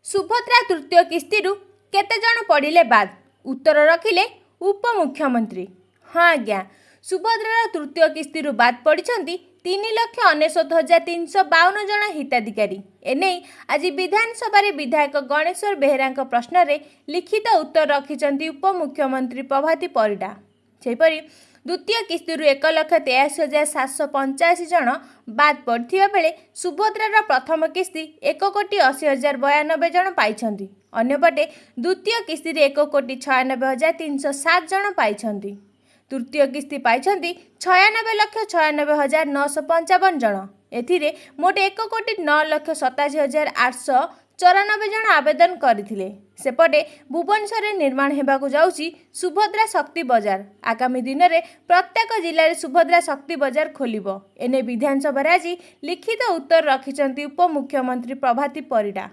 सुभद्रा तृतीय किस्तिरु केते जण पड़िले बाद उत्तर रखिले उपमुख्यमंत्री। हाँ आज्ञा, सुभद्रार तृतीय किस्तिरु बाद पड़िछंती 3,69,352 जण हिताधिकारी। एने आज विधानसभा विधायक गणेश्वर बेहेरा प्रश्न रे लिखित उत्तर रखिछंती उपमुख्यमंत्री प्रभाती परिडा। सेपरि द्वितीय किस्तिरु 1,83,785 जण बाद पड़िथिबा बेले सुभद्रार प्रथम किस्ति 1,80,092 जण पाइछंती। अन्यपटे द्वितीय किस्ति 1,96,307 जण पाइछंती। तृतीय किस्ति पाइछंती 96,96,955 जण। एथिरे मोट 1,09,87,894 जण आवेदन करथिले। सेपटे भुवनेश्वर निर्माण हेबाकु जाउची सुभद्रा शक्ति बजार। आगामी दिन में प्रत्येक जिले में सुभद्रा शक्ति बजार खोलिबो। एने विधानसभा आज लिखित उत्तर रखिछंती उपमुख्यमंत्री प्रभाती परिडा।